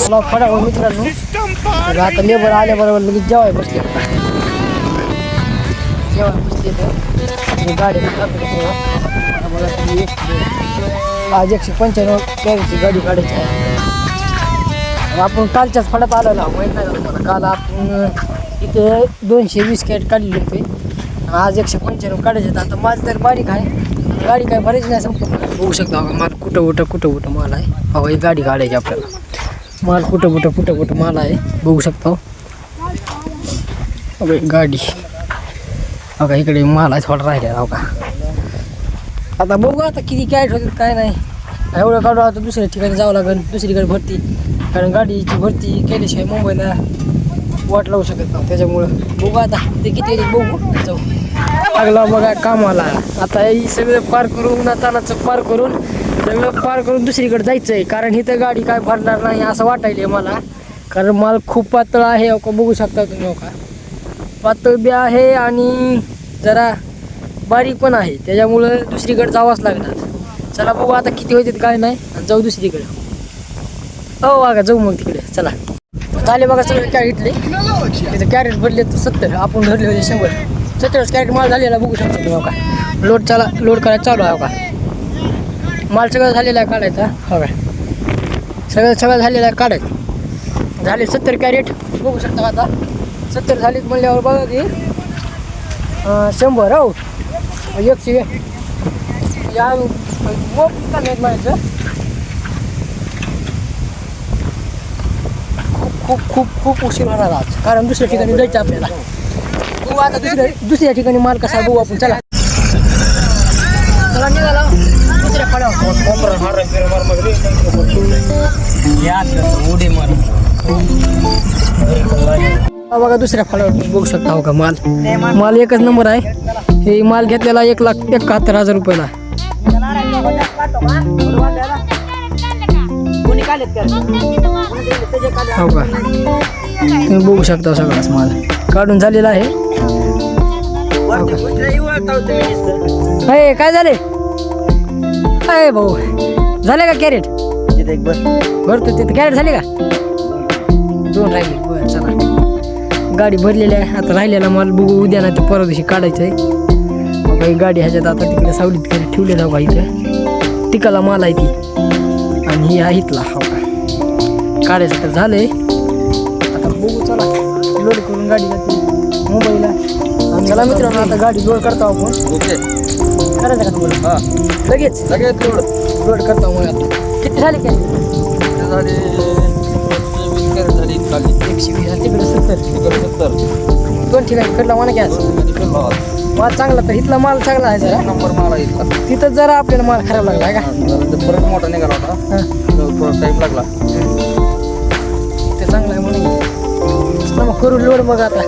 मला फडा मित्रांनो आता लेबर आल्याबरोबर लगेच जेवाय बसले गाडी आज 195 कॅरेटची गाडी काढायची आहे. आपण कालच्याच फडात आलेलो माहीत नाही मला. काल आपण इथे 220 कॅरेट काढले होते आणि आज 195 काढायचे. आता माझं तर बारीक आहे, गाडी काय भरायची नाही संपूर्ण. बघू शकता माल कुठं माल आहे. हवा ही गाडी काढायची आपल्याला. माल कुठं माल आहे बघू शकता. गाडी बघा इकडे माल आहे थोडा राहिला हो का. आता बघू आता किती कॅरेट होते काय नाही. एवढं काढून आता दुसऱ्या ठिकाणी जावं लागेल, दुसरीकडे भरती. कारण गाडीची भरती केल्याशिवाय मुंबईला वाट लावू शकत नाही. त्याच्यामुळं बघू आता ते किती बघू जाऊ लागला बघा कामाला. आता हे सगळं पार करून तानाचं पार करून दुसरीकडे जायचं आहे. कारण इथं गाडी काय भरणार नाही असं वाटायला मला. कारण माल खूप पातळ आहे हो का, बघू शकता तुम्ही हो का. पातळ बी आहे आणि जरा बारीक पण आहे. त्याच्यामुळं दुसरीकडे जावंच लागणार. चला बघू आता किती होते काय नाही आणि जाऊ दुसरीकडे. हो बघा जाऊ मग तिकडे. चला झाले बघा सगळे कॅरेट इथले. तिथं कॅरेट भरले तर 70, आपण भरले होते 100. 70 कॅरेट माल झालेला बघू शकता तुम्ही हो का. लोड करायला चालू आहे हो का. माल सगळं झालेला आहे काढायचा हो का. सगळं झालेलं आहे काढायचं. झाले 70 कॅरेट बघू शकता. आता 70 झालीत म्हणल्यावर बघा की 100 हो 100 या नाहीत म्हणायचं. खूप उशीर होणार आज. कारण दुसऱ्या ठिकाणी जायचं आपल्याला. बघू आता दुसऱ्या ठिकाणी माल कसा बघू आपण. चला निघाला दुसऱ्या फळावर. बघा दुसऱ्या फळावर बघू शकता हो का. माल एकच नंबर आहे. हे माल घेतलेला 1,71,000 रुपयाला. हो का तुम्ही बघू शकता सगळाच माल काढून झालेला आहे. काय झाले काय भाऊ झाले का कॅरेट भरतो तिथे कॅरेट झाले का 2 राहिले. बरं चला गाडी भरलेली आहे. आता राहिलेला माल बघू उद्या नाही तर परवा दिवशी काढायचं आहे. गाडी ह्याच्यात आता तिकडे सावलीत ठेवलेला बघा. इथं तिकाला माल आहे ती आणि ही आहे इथला हो का. काढायचं तर झालंय. आता बघू चला लोड करून गाडी जाते मुंबईला. आणि चला मित्रांनो आता गाडी लोड करतो आपण. करायचं का तुम्हाला लगेच लोड करतो. मग आता किती झाले काय झाले 120 तिकडे 70 2 ठिकाणी कडला म्हणा गॅस माल चांगला. तर इथला माल चांगला आहे जरा नंबर माल आहे. तिथं जरा आपल्याला माल खराब लागला आहे का. परत मोठा निघाला होता थोडा टाईम लागला. इथं चांगला आहे म्हणून मग करू लोड. मग आता